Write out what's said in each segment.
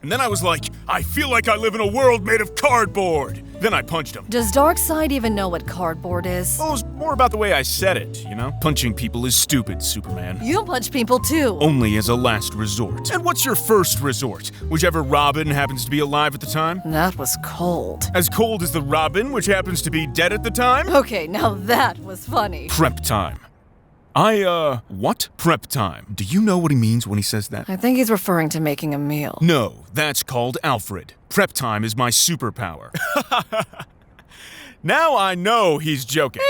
And then I was like, I feel like I live in a world made of cardboard. Then I punched him. Does Darkseid even know what cardboard is? Well, it was more about the way I said it, you know? Punching people is stupid, Superman. You punch people too. Only as a last resort. And what's your first resort? Whichever Robin happens to be alive at the time? That was cold. As cold as the Robin, which happens to be dead at the time? Okay, now that was funny. Prep time. What? Prep time. Do you know what he means when he says that? I think he's referring to making a meal. No, that's called Alfred. Prep time is my superpower. Now I know he's joking.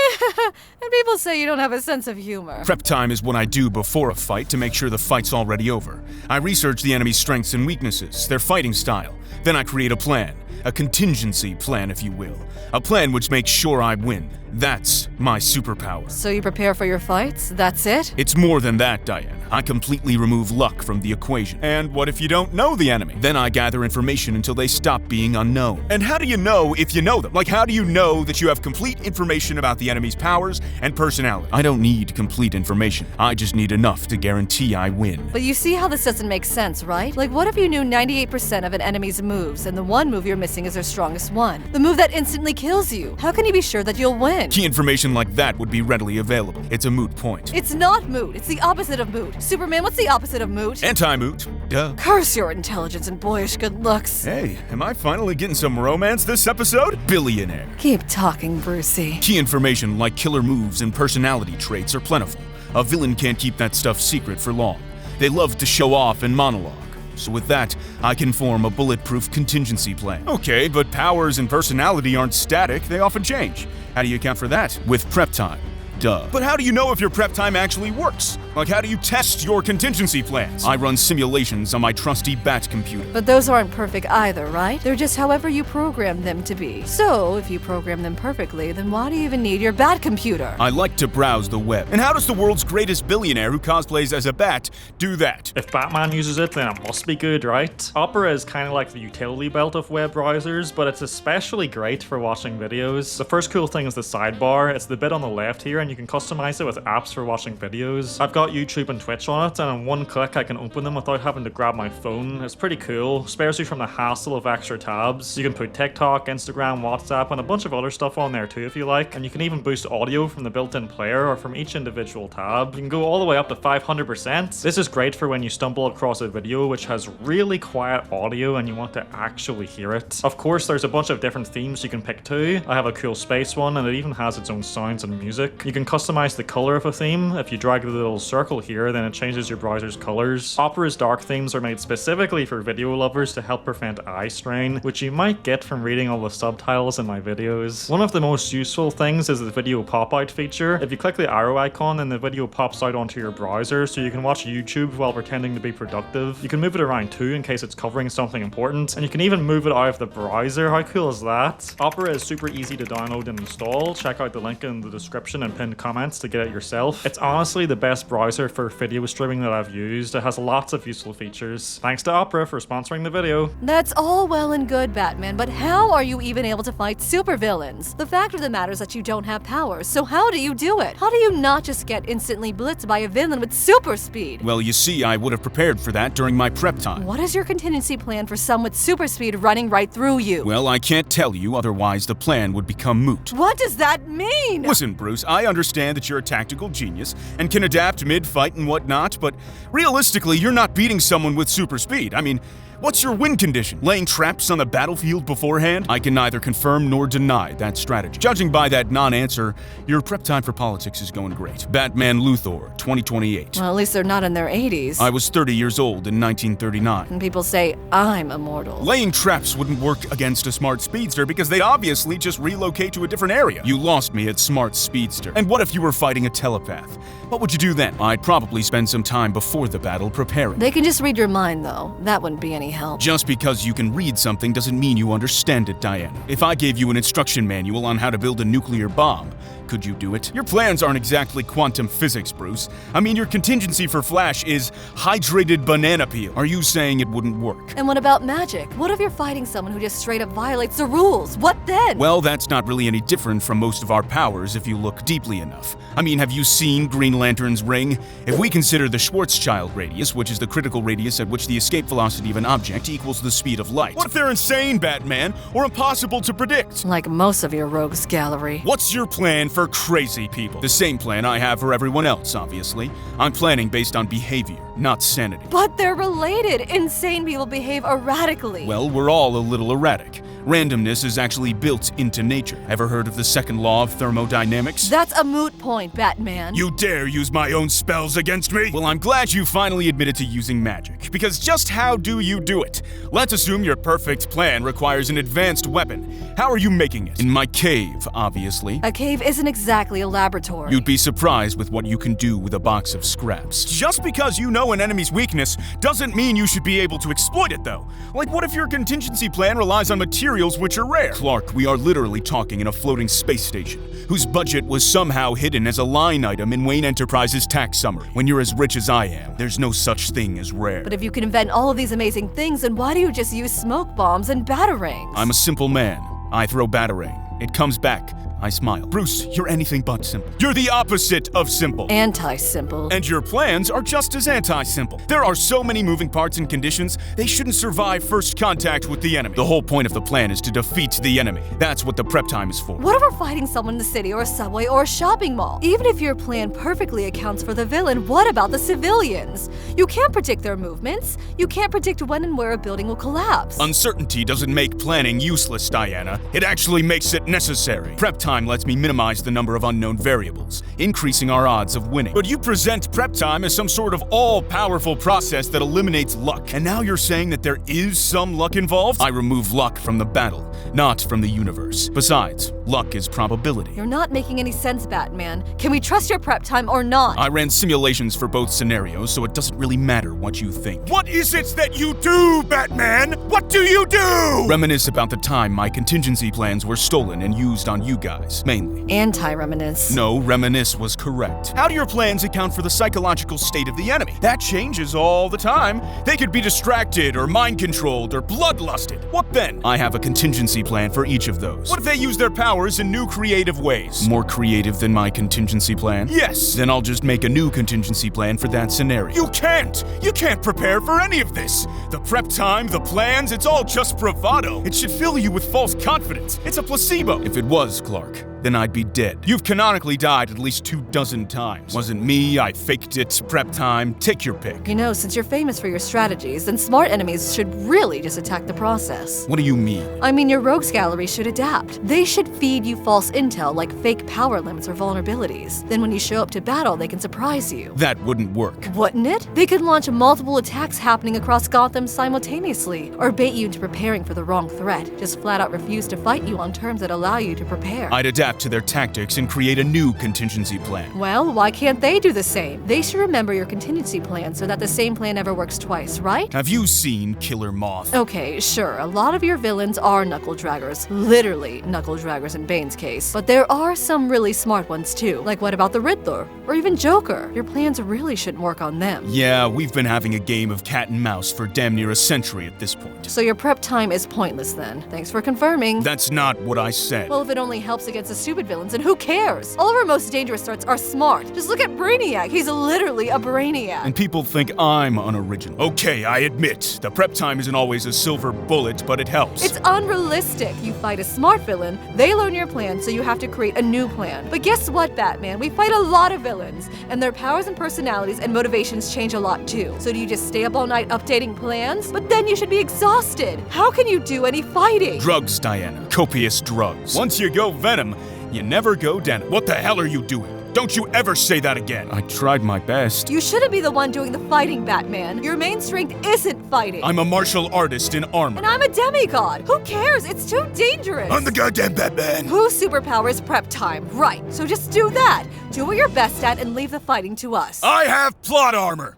And people say you don't have a sense of humor. Prep time is what I do before a fight to make sure the fight's already over. I research the enemy's strengths and weaknesses, their fighting style. Then I create a plan. A contingency plan, if you will. A plan which makes sure I win. That's my superpower. So you prepare for your fights? That's it? It's more than that, Diane. I completely remove luck from the equation. And what if you don't know the enemy? Then I gather information until they stop being unknown. And how do you know if you know them? Like, how do you know that you have complete information about the enemy's powers and personality? I don't need complete information. I just need enough to guarantee I win. But you see how this doesn't make sense, right? Like, what if you knew 98% of an enemy's moves, and the one move you're missing is their strongest one? The move that instantly kills you. How can you be sure that you'll win? Key information like that would be readily available. It's a moot point. It's not moot. It's the opposite of moot. Superman, what's the opposite of moot? Anti-moot. Duh. Curse your intelligence and boyish good looks. Hey, am I finally getting some romance this episode? Billionaire. Keep talking, Brucey. Key information like killer moves and personality traits are plentiful. A villain can't keep that stuff secret for long. They love to show off and monologue. So with that, I can form a bulletproof contingency plan. Okay, but powers and personality aren't static, they often change. How do you account for that? With prep time. Duh. But how do you know if your prep time actually works? Like, how do you test your contingency plans? I run simulations on my trusty Bat computer. But those aren't perfect either, right? They're just however you program them to be. So, if you program them perfectly, then why do you even need your Bat computer? I like to browse the web. And how does the world's greatest billionaire who cosplays as a bat do that? If Batman uses it, then it must be good, right? Opera is kind of like the utility belt of web browsers, but it's especially great for watching videos. The first cool thing is the sidebar. It's the bit on the left here, and you can customize it with apps for watching videos. I've got YouTube and Twitch on it, and in one click I can open them without having to grab my phone. It's pretty cool, spares you from the hassle of extra tabs. You can put TikTok, Instagram, WhatsApp, and a bunch of other stuff on there too if you like, and you can even boost audio from the built-in player or from each individual tab. You can go all the way up to 500%. This is great for when you stumble across a video which has really quiet audio and you want to actually hear it. Of course, there's a bunch of different themes you can pick too. I have a cool space one, and it even has its own sounds and music. You can customize the color of a theme. If you drag the little circle here, then it changes your browser's colors. Opera's dark themes are made specifically for video lovers to help prevent eye strain, which you might get from reading all the subtitles in my videos. One of the most useful things is the video pop-out feature. If you click the arrow icon, then the video pops out onto your browser, so you can watch YouTube while pretending to be productive. You can move it around too in case it's covering something important, and you can even move it out of the browser. How cool is that? Opera is super easy to download and install. Check out the link in the description and pinned comments to get it yourself. It's honestly the best browser for video streaming that I've used. It has lots of useful features. Thanks to Opera for sponsoring the video. That's all well and good, Batman, but how are you even able to fight supervillains? The fact of the matter is that you don't have powers, so how do you do it? How do you not just get instantly blitzed by a villain with super speed? Well, you see, I would have prepared for that during my prep time. What is your contingency plan for some with super speed running right through you? Well, I can't tell you, otherwise the plan would become moot. What does that mean? Listen, Bruce, I understand that you're a tactical genius and can adapt mid-fight and whatnot, but realistically, you're not beating someone with super speed. I mean, what's your win condition? Laying traps on the battlefield beforehand? I can neither confirm nor deny that strategy. Judging by that non-answer, your prep time for politics is going great. Batman Luthor, 2028. Well, at least they're not in their 80s. I was 30 years old in 1939. And people say I'm immortal. Laying traps wouldn't work against a smart speedster because they'd obviously just relocate to a different area. You lost me at smart speedster. And what if you were fighting a telepath? What would you do then? I'd probably spend some time before the battle preparing. They can just read your mind, though. That wouldn't be any help. Just because you can read something doesn't mean you understand it, Diana. If I gave you an instruction manual on how to build a nuclear bomb, Could you do it? Your plans aren't exactly quantum physics, Bruce. I mean, your contingency for Flash is hydrated banana peel. Are you saying it wouldn't work? And what about magic? What if you're fighting someone who just straight up violates the rules? What then? Well, that's not really any different from most of our powers if you look deeply enough. I mean, have you seen Green Lantern's ring? If we consider the Schwarzschild radius, which is the critical radius at which the escape velocity of an object equals the speed of light. What if they're insane, Batman, or impossible to predict? Like most of your rogues gallery. What's your plan for crazy people? The same plan I have for everyone else, obviously. I'm planning based on behavior, not sanity. But they're related. Insane people behave erratically. Well, we're all a little erratic. Randomness is actually built into nature. Ever heard of the second law of thermodynamics? That's a moot point, Batman. You dare use my own spells against me? Well, I'm glad you finally admitted to using magic, because just how do you do it? Let's assume your perfect plan requires an advanced weapon. How are you making it? In my cave, obviously. A cave isn't exactly a laboratory. You'd be surprised with what you can do with a box of scraps. Just because you know an enemy's weakness doesn't mean you should be able to exploit it, though. Like, what if your contingency plan relies on materials which are rare? Clark, we are literally talking in a floating space station, whose budget was somehow hidden as a line item in Wayne Enterprises' tax summary. When you're as rich as I am, there's no such thing as rare. But if you can invent all of these amazing things, then why do you just use smoke bombs and batarangs? I'm a simple man. I throw batarang. It comes back. I smile. Bruce, you're anything but simple. You're the opposite of simple. Anti-simple. And your plans are just as anti-simple. There are so many moving parts and conditions, they shouldn't survive first contact with the enemy. The whole point of the plan is to defeat the enemy. That's what the prep time is for. What if we're fighting someone in the city or a subway or a shopping mall? Even if your plan perfectly accounts for the villain, what about the civilians? You can't predict their movements. You can't predict when and where a building will collapse. Uncertainty doesn't make planning useless, Diana. It actually makes it necessary. Prep time lets me minimize the number of unknown variables, increasing our odds of winning. But you present prep time as some sort of all-powerful process that eliminates luck. And now you're saying that there is some luck involved? I remove luck from the battle, not from the universe. Besides, luck is probability. You're not making any sense, Batman. Can we trust your prep time or not? I ran simulations for both scenarios, so it doesn't really matter what you think. What is it that you do, Batman? What do you do? Reminisce about the time my contingency plans were stolen and used on you guys, mainly. Anti-reminisce. No, reminisce was correct. How do your plans account for the psychological state of the enemy? That changes all the time. They could be distracted or mind-controlled or bloodlusted. What then? I have a contingency plan for each of those. What if they use their powers in new creative ways? More creative than my contingency plan? Yes. Then I'll just make a new contingency plan for that scenario. You can't! You can't prepare for any of this! The prep time, the plans, it's all just bravado. It should fill you with false confidence. It's a placebo. If it was, Clark, then I'd be dead. You've canonically died at least 24 times. Wasn't me, I faked it, prep time, take your pick. You know, since you're famous for your strategies, then smart enemies should really just attack the process. What do you mean? I mean, your rogues gallery should adapt. They should feed you false intel like fake power limits or vulnerabilities. Then when you show up to battle, they can surprise you. That wouldn't work. Wouldn't it? They could launch multiple attacks happening across Gotham simultaneously, or bait you into preparing for the wrong threat. Just flat out refuse to fight you on terms that allow you to prepare. I'd adapt to their tactics and create a new contingency plan. Well, why can't they do the same? They should remember your contingency plan so that the same plan never works twice, right? Have you seen Killer Moth? Okay, sure, a lot of your villains are knuckle draggers. Literally knuckle draggers in Bane's case. But there are some really smart ones too. Like what about the Riddler? Or even Joker? Your plans really shouldn't work on them. Yeah, we've been having a game of cat and mouse for damn near a century at this point. So your prep time is pointless then. Thanks for confirming. That's not what I said. Well, if it only helps against the stupid villains, then who cares? All of our most dangerous threats are smart. Just look at Brainiac. He's literally a brainiac. And people think I'm unoriginal. Okay, I admit, the prep time isn't always a silver bullet, but it helps. It's unrealistic. You fight a smart villain, they learn your plan, so you have to create a new plan. But guess what, Batman? We fight a lot of villains, and their powers and personalities and motivations change a lot too. So do you just stay up all night updating plans? But then you should be exhausted. How can you do any fighting? Drugs, Diana. Copious drugs. Once you go Venom, you never go denim. What the hell are you doing? Don't you ever say that again. I tried my best. You shouldn't be the one doing the fighting, Batman. Your main strength isn't fighting. I'm a martial artist in armor. And I'm a demigod. Who cares? It's too dangerous. I'm the goddamn Batman. Whose superpower is prep time? Right. So just do that. Do what you're best at and leave the fighting to us. I have plot armor.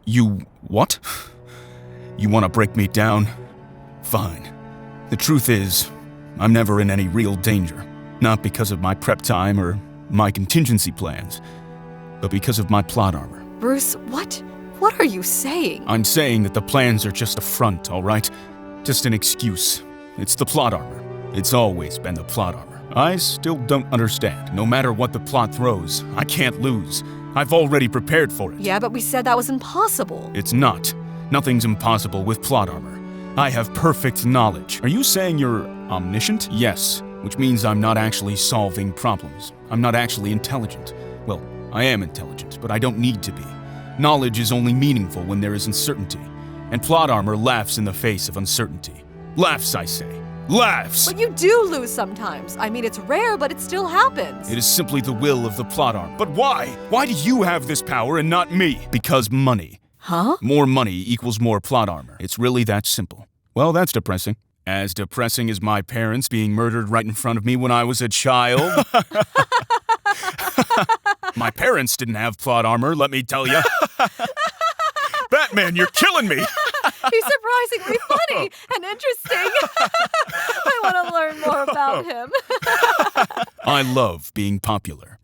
You what? You want to break me down? Fine. The truth is, I'm never in any real danger. Not because of my prep time or my contingency plans, but because of my plot armor. Bruce, what? What are you saying? I'm saying that the plans are just a front, all right? Just an excuse. It's the plot armor. It's always been the plot armor. I still don't understand. No matter what the plot throws, I can't lose. I've already prepared for it. Yeah, but we said that was impossible. It's not. Nothing's impossible with plot armor. I have perfect knowledge. Are you saying you're omniscient? Yes, which means I'm not actually solving problems. I'm not actually intelligent. Well, I am intelligent, but I don't need to be. Knowledge is only meaningful when there is uncertainty, and plot armor laughs in the face of uncertainty. Laughs, I say. Laughs! But you do lose sometimes. I mean, it's rare, but it still happens. It is simply the will of the plot armor. But why? Why do you have this power and not me? Because money. Huh? More money equals more plot armor. It's really that simple. Well, that's depressing. As depressing as my parents being murdered right in front of me when I was a child. My parents didn't have plot armor, let me tell you. Batman, you're killing me! He's surprisingly funny and interesting. I want to learn more about him. I love being popular.